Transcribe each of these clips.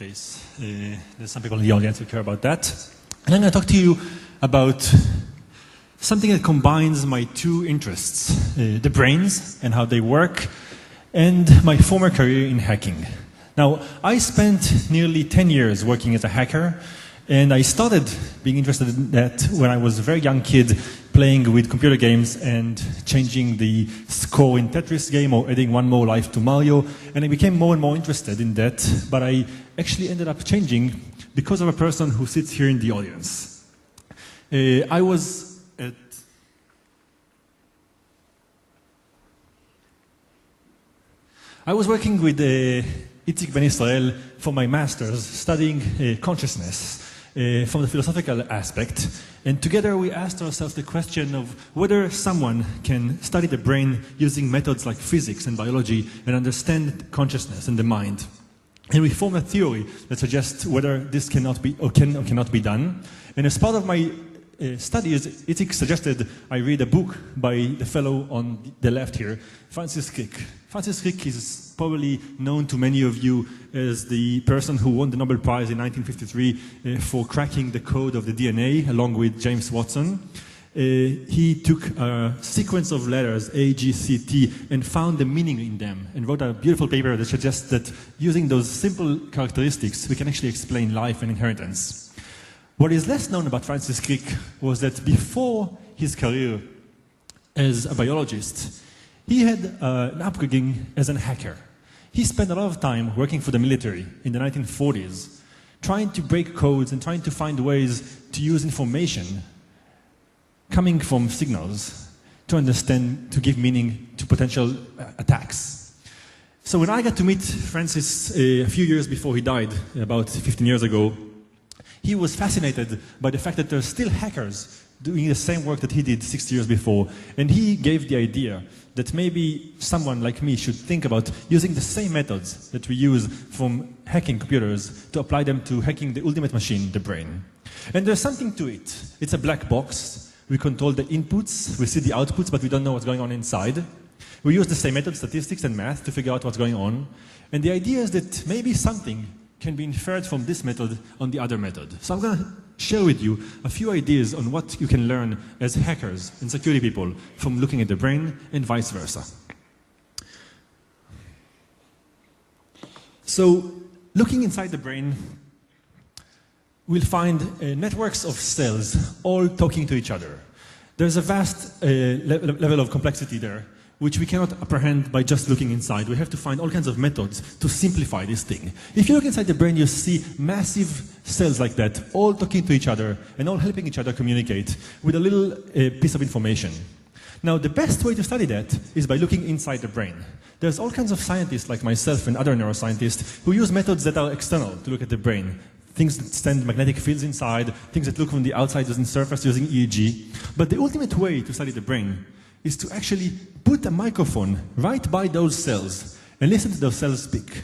case there's some people in the audience who care about that. And I'm going to talk to you about something that combines my two interests, the brains and how they work, and my former career in hacking. Now, I spent nearly 10 years working as a hacker, and I started being interested in that when I was a very young kid playing with computer games and changing the score in Tetris game or adding one more life to Mario, and I became more and more interested in that, but I actually ended up changing because of a person who sits here in the audience. I was working with Itzik Ben Israel for my master's, studying consciousness from the philosophical aspect. And together we asked ourselves the question of whether someone can study the brain using methods like physics and biology and understand consciousness and the mind. And we formed a theory that suggests whether this cannot be or cannot be done. And as part of my studies, Itzik suggested I read a book by the fellow on the left here, Francis Crick. Francis Crick is probably known to many of you as the person who won the Nobel Prize in 1953 for cracking the code of the DNA, along with James Watson. He took a sequence of letters, A, G, C, T, and found the meaning in them, and wrote a beautiful paper that suggests that using those simple characteristics, we can actually explain life and inheritance. What is less known about Francis Crick was that before his career as a biologist, he had an upbringing as a hacker. He spent a lot of time working for the military in the 1940s, trying to break codes and trying to find ways to use information coming from signals to understand, to give meaning to potential attacks. So when I got to meet Francis a few years before he died, about 15 years ago, he was fascinated by the fact that there are still hackers doing the same work that he did 60 years before. And he gave the idea that maybe someone like me should think about using the same methods that we use from hacking computers to apply them to hacking the ultimate machine, the brain. And there's something to it. It's a black box. We control the inputs, we see the outputs, but we don't know what's going on inside. We use the same methods, statistics and math, to figure out what's going on. And the idea is that maybe something can be inferred from this method on the other method. So I'm going to share with you a few ideas on what you can learn as hackers and security people from looking at the brain and vice versa. So looking inside the brain, we'll find networks of cells all talking to each other. There's a vast level of complexity there, which we cannot apprehend by just looking inside. We have to find all kinds of methods to simplify this thing. If you look inside the brain, you see massive cells like that, all talking to each other and all helping each other communicate with a little piece of information. Now, the best way to study that is by looking inside the brain. There's all kinds of scientists like myself and other neuroscientists who use methods that are external to look at the brain. Things that send magnetic fields inside, things that look from the outside using surface using EEG. But the ultimate way to study the brain is to actually put a microphone right by those cells and listen to those cells speak.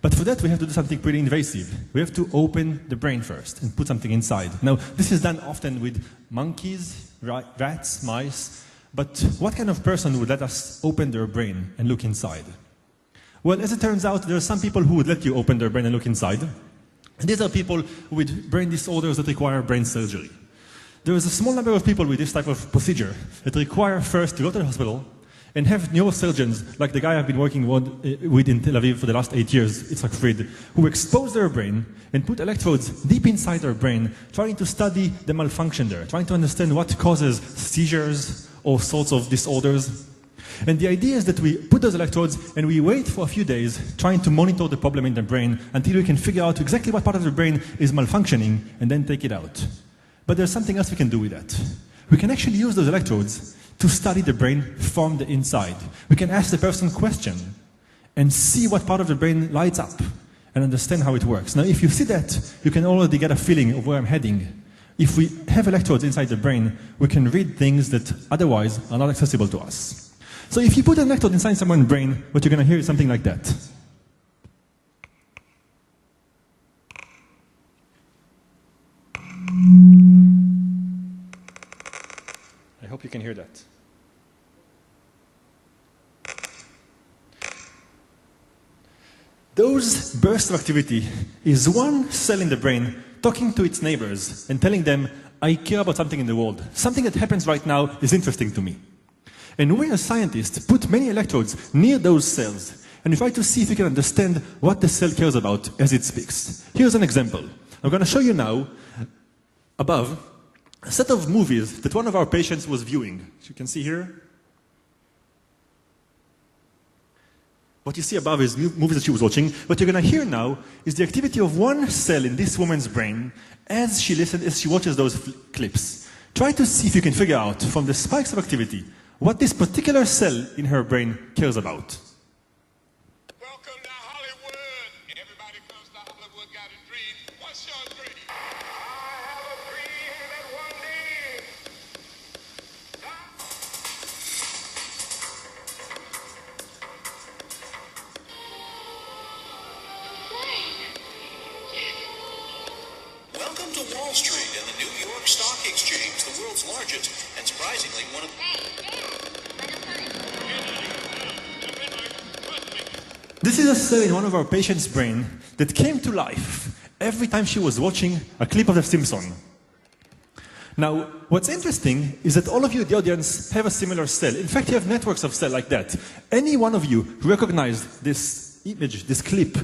But for that, we have to do something pretty invasive. We have to open the brain first and put something inside. Now, this is done often with monkeys, rats, mice. But what kind of person would let us open their brain and look inside? Well, as it turns out, there are some people who would let you open their brain and look inside. And these are people with brain disorders that require brain surgery. There is a small number of people with this type of procedure that require first to go to the hospital and have neurosurgeons, like the guy I've been working with in Tel Aviv for the last 8 years, Itzhak Fried, who expose their brain and put electrodes deep inside their brain, trying to study the malfunction there, trying to understand what causes seizures or sorts of disorders. And the idea is that we put those electrodes and we wait for a few days trying to monitor the problem in the brain until we can figure out exactly what part of the brain is malfunctioning and then take it out. But there's something else we can do with that. We can actually use those electrodes to study the brain from the inside. We can ask the person a question and see what part of the brain lights up and understand how it works. Now, if you see that, you can already get a feeling of where I'm heading. If we have electrodes inside the brain, we can read things that otherwise are not accessible to us. So if you put an electrode inside someone's brain, what you're going to hear is something like that. I hope you can hear that. Those bursts of activity is one cell in the brain talking to its neighbors and telling them, I care about something in the world. Something that happens right now is interesting to me. And we as scientists put many electrodes near those cells and we try to see if we can understand what the cell cares about as it speaks. Here's an example. I'm going to show you now, above, a set of movies that one of our patients was viewing. As you can see here. What you see above is movies that she was watching. What you're going to hear now is the activity of one cell in this woman's brain as she listens, as she watches those clips. Try to see if you can figure out from the spikes of activity what this particular cell in her brain cares about. Welcome to Hollywood. Everybody comes to Hollywood, got a dream. What's your dream? I have a dream that one day. Welcome to Wall Street and the New York Stock Exchange, the world's largest and surprisingly one of the... This is a cell in one of our patients' brain that came to life every time she was watching a clip of The Simpsons. Now, what's interesting is that all of you in the audience have a similar cell. In fact, you have networks of cells like that. Any one of you who recognized this image, this clip,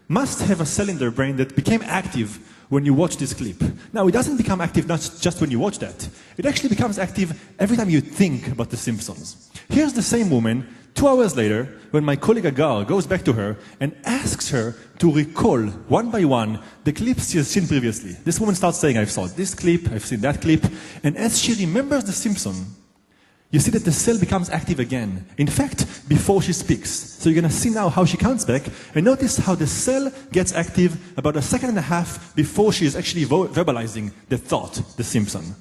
must have a cell in their brain that became active when you watch this clip. Now, it doesn't become active not just when you watch that. It actually becomes active every time you think about The Simpsons. Here's the same woman 2 hours later, when my colleague Agar goes back to her and asks her to recall, one by one, the clips she has seen previously. This woman starts saying, I've saw this clip, I've seen that clip, and as she remembers The Simpsons, you see that the cell becomes active again. In fact, before she speaks. So you're going to see now how she counts back, and notice how the cell gets active about a second and a half before she is actually verbalizing the thought, The Simpsons.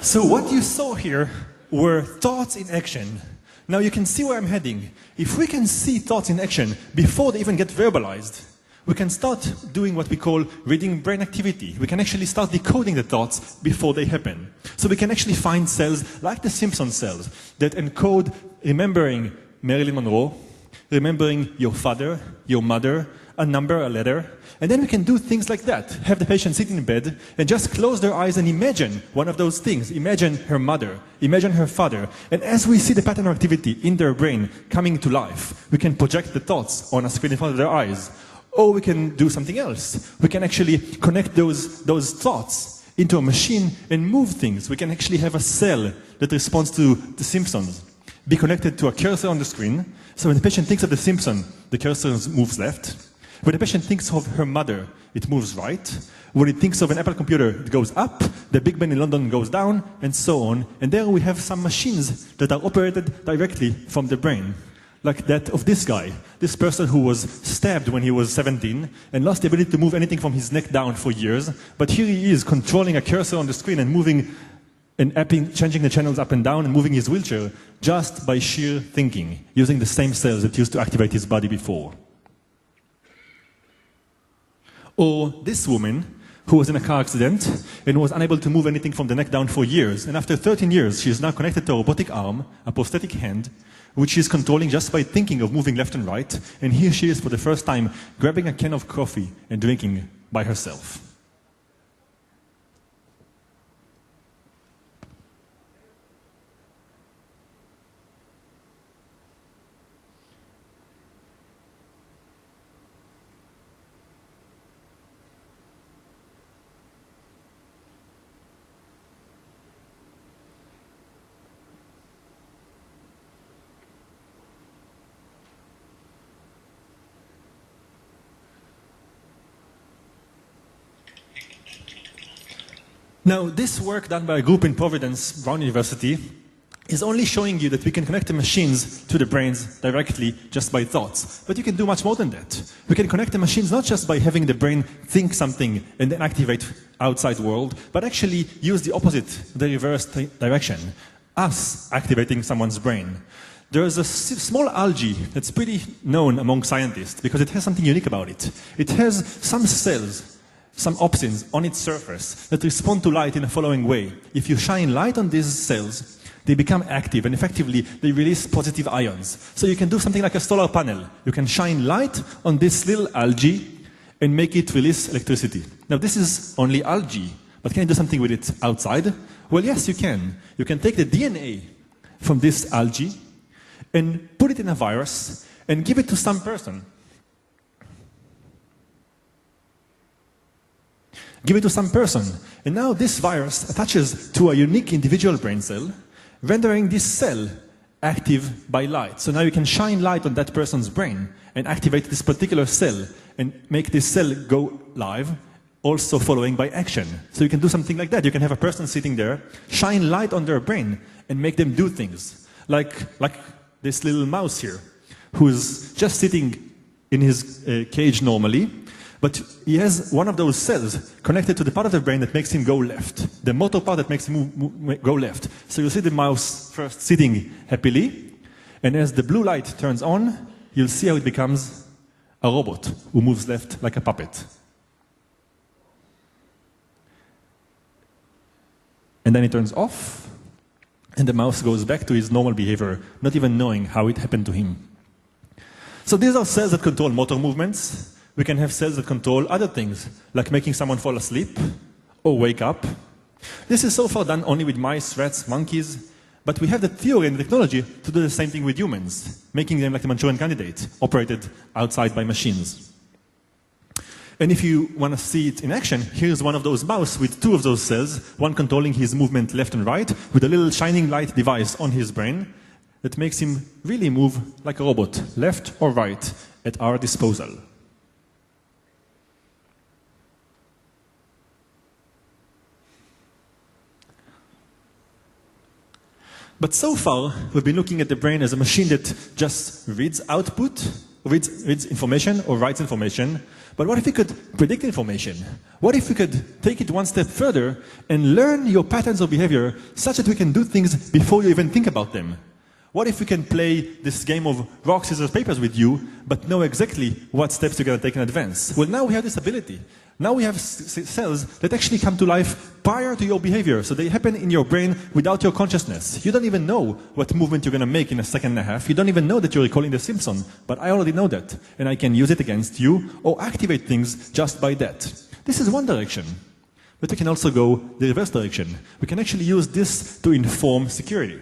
So what you saw here were thoughts in action. Now you can see where I'm heading. If we can see thoughts in action before they even get verbalized, we can start doing what we call reading brain activity. We can actually start decoding the thoughts before they happen. So we can actually find cells like the Simpson cells that encode remembering Marilyn Monroe, remembering your father, your mother, a number, a letter, and then we can do things like that. Have the patient sit in bed and just close their eyes and imagine one of those things. Imagine her mother, imagine her father. And as we see the pattern of activity in their brain coming to life, we can project the thoughts on a screen in front of their eyes. Or we can do something else. We can actually connect those thoughts into a machine and move things. We can actually have a cell that responds to The Simpsons be connected to a cursor on the screen. So when the patient thinks of The Simpsons, the cursor moves left. When the patient thinks of her mother, it moves right. When it thinks of an Apple computer, it goes up. The Big Ben in London goes down, and so on. And there we have some machines that are operated directly from the brain. Like that of this guy, this person who was stabbed when he was 17 and lost the ability to move anything from his neck down for years. But here he is controlling a cursor on the screen and moving and changing the channels up and down and moving his wheelchair just by sheer thinking, using the same cells that used to activate his body before. Or this woman who was in a car accident and was unable to move anything from the neck down for years. And after 13 years, she is now connected to a robotic arm, a prosthetic hand, which she is controlling just by thinking of moving left and right. And here she is for the first time grabbing a can of coffee and drinking by herself. Now, this work done by a group in Providence, Brown University, is only showing you that we can connect the machines to the brains directly just by thoughts. But you can do much more than that. We can connect the machines not just by having the brain think something and then activate outside world, but actually use the opposite, the reverse direction, us activating someone's brain. There is a small algae that's pretty known among scientists because it has something unique about it. It has some cells, some opsins on its surface that respond to light in the following way. If you shine light on these cells, they become active and effectively they release positive ions. So you can do something like a solar panel. You can shine light on this little algae and make it release electricity. Now this is only algae, but can you do something with it outside? Well, yes, you can. You can take the DNA from this algae and put it in a virus and give it to some person. Give it to some person. And now this virus attaches to a unique individual brain cell, rendering this cell active by light. So now you can shine light on that person's brain and activate this particular cell and make this cell go live, also following by action. So you can do something like that. You can have a person sitting there, shine light on their brain and make them do things. Like this little mouse here, who's just sitting in his cage normally, but he has one of those cells connected to the part of the brain that makes him go left, the motor part that makes him go left. So you see the mouse first sitting happily, and as the blue light turns on, you'll see how it becomes a robot who moves left like a puppet. And then it turns off, and the mouse goes back to his normal behavior, not even knowing how it happened to him. So these are cells that control motor movements. We can have cells that control other things, like making someone fall asleep or wake up. This is so far done only with mice, rats, monkeys, but we have the theory and the technology to do the same thing with humans, making them like the Manchurian candidate, operated outside by machines. And if you want to see it in action, here's one of those mouse with two of those cells, one controlling his movement left and right, with a little shining light device on his brain that makes him really move like a robot, left or right, at our disposal. But so far, we've been looking at the brain as a machine that just reads output, reads information or writes information. But what if we could predict information? What if we could take it one step further and learn your patterns of behavior such that we can do things before you even think about them? What if we can play this game of rock, scissors, papers with you, but know exactly what steps you're going to take in advance? Well, now we have this ability. Now we have cells that actually come to life prior to your behavior. So they happen in your brain without your consciousness. You don't even know what movement you're going to make in a second and a half. You don't even know that you're recalling The Simpsons. But I already know that. And I can use it against you or activate things just by that. This is one direction. But we can also go the reverse direction. We can actually use this to inform security.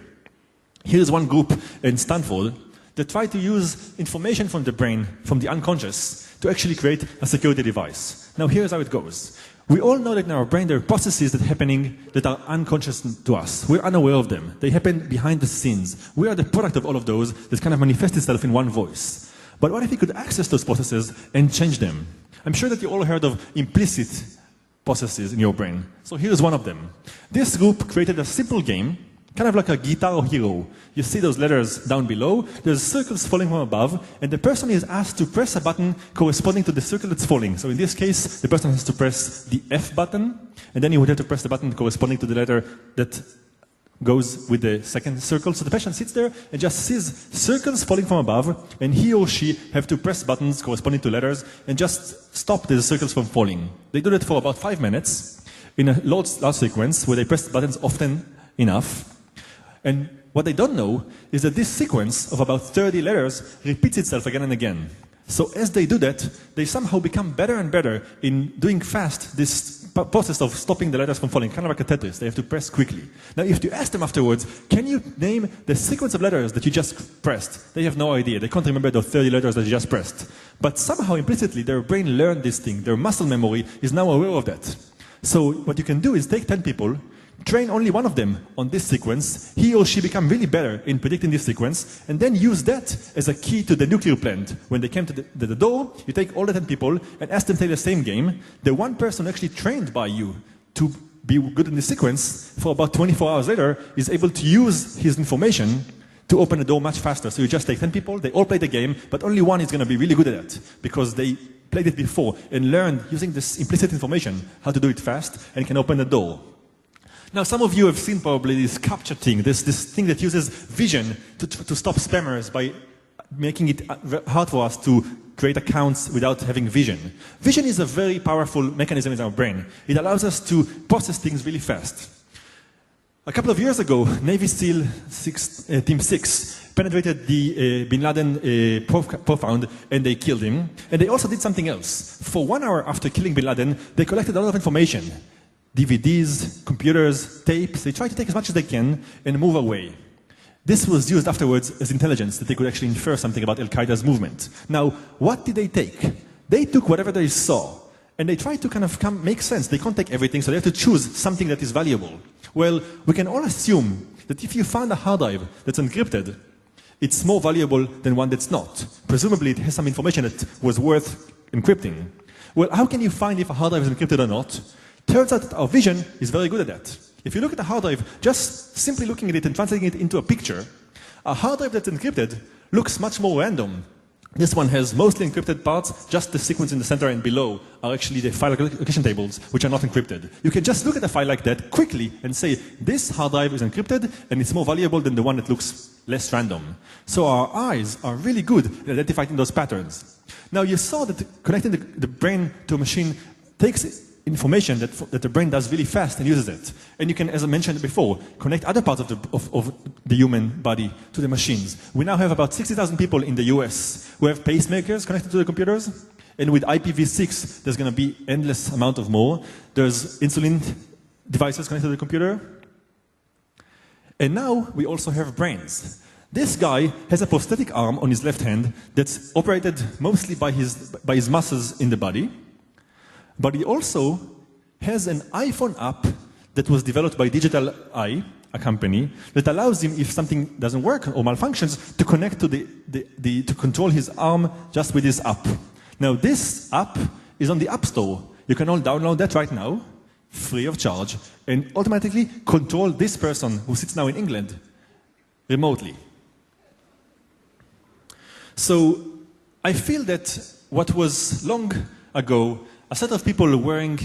Here's one group in Stanford that tried to use information from the brain, from the unconscious, to actually create a security device. Now here's how it goes. We all know that in our brain there are processes that are happening that are unconscious to us. We're unaware of them. They happen behind the scenes. We are the product of all of those that kind of manifest itself in one voice. But what if we could access those processes and change them? I'm sure that you all heard of implicit processes in your brain. So here's one of them. This group created a simple game, kind of like a Guitar Hero. You see those letters down below, there's circles falling from above, and the person is asked to press a button corresponding to the circle that's falling. So in this case, the person has to press the F button, and then you would have to press the button corresponding to the letter that goes with the second circle. So the patient sits there and just sees circles falling from above, and he or she have to press buttons corresponding to letters and just stop the circles from falling. They do that for about 5 minutes in a large sequence where they press the buttons often enough. And what they don't know is that this sequence of about 30 letters repeats itself again and again. So as they do that, they somehow become better and better in doing fast this process of stopping the letters from falling, kind of like a Tetris. They have to press quickly. Now, if you ask them afterwards, can you name the sequence of letters that you just pressed? They have no idea. They can't remember the 30 letters that you just pressed. But somehow, implicitly, their brain learned this thing. Their muscle memory is now aware of that. So what you can do is take 10 people, train only one of them on this sequence, he or she become really better in predicting this sequence, and then use that as a key to the nuclear plant. When they came to the door, you take all the 10 people and ask them to play the same game. The one person actually trained by you to be good in the sequence, for about 24 hours later, is able to use his information to open the door much faster. So you just take 10 people, they all play the game, but only one is going to be really good at it because they played it before and learned using this implicit information how to do it fast and can open the door. Now, some of you have seen probably this capture thing, this thing that uses vision to stop spammers by making it hard for us to create accounts without having vision. Vision is a very powerful mechanism in our brain. It allows us to process things really fast. A couple of years ago, Navy SEAL Team 6 penetrated the Bin Laden profound and they killed him. And they also did something else. For 1 hour after killing Bin Laden, they collected a lot of information. DVDs, computers, tapes. They tried to take as much as they can and move away. This was used afterwards as intelligence, that they could actually infer something about Al-Qaeda's movement. Now, what did they take? They took whatever they saw, and they tried to kind of make sense. They can't take everything, so they have to choose something that is valuable. Well, we can all assume that if you find a hard drive that's encrypted, it's more valuable than one that's not. Presumably, it has some information that was worth encrypting. Well, how can you find if a hard drive is encrypted or not? Turns out that our vision is very good at that. If you look at a hard drive, just simply looking at it and translating it into a picture, a hard drive that's encrypted looks much more random. This one has mostly encrypted parts, just the sequence in the center and below are actually the file location tables, which are not encrypted. You can just look at a file like that quickly and say, this hard drive is encrypted and it's more valuable than the one that looks less random. So our eyes are really good at identifying those patterns. Now you saw that connecting the brain to a machine takes information that the brain does really fast and uses it. And you can, as I mentioned before, connect other parts of the human body to the machines. We now have about 60,000 people in the US who have pacemakers connected to the computers. And with IPv6, there's going to be endless amount of more. There's insulin devices connected to the computer. And now we also have brains. This guy has a prosthetic arm on his left hand that's operated mostly by his muscles in the body. But he also has an iPhone app that was developed by Digital Eye, a company, that allows him, if something doesn't work or malfunctions, to connect to to control his arm just with his app. Now, this app is on the App Store. You can all download that right now, free of charge, and automatically control this person who sits now in England remotely. So, I feel that what was long ago a set of people wearing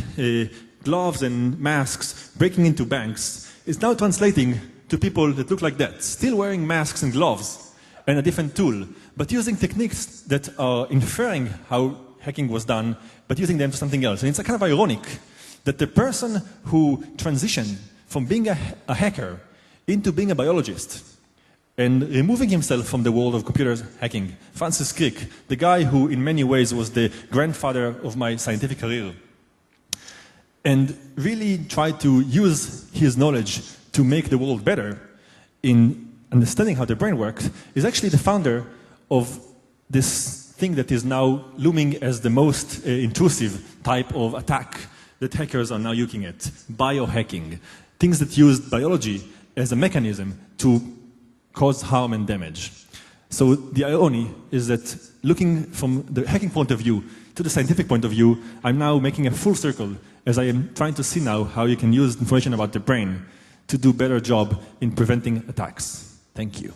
gloves and masks breaking into banks is now translating to people that look like that, still wearing masks and gloves and a different tool, but using techniques that are inferring how hacking was done, but using them for something else. And it's kind of ironic that the person who transitioned from being a hacker into being a biologist and removing himself from the world of computer hacking, Francis Crick, the guy who in many ways was the grandfather of my scientific career, and really tried to use his knowledge to make the world better in understanding how the brain works, is actually the founder of this thing that is now looming as the most intrusive type of attack that hackers are now looking at, biohacking, things that use biology as a mechanism to cause harm and damage. So the irony is that looking from the hacking point of view to the scientific point of view, I'm now making a full circle as I am trying to see now how you can use information about the brain to do a better job in preventing attacks. Thank you.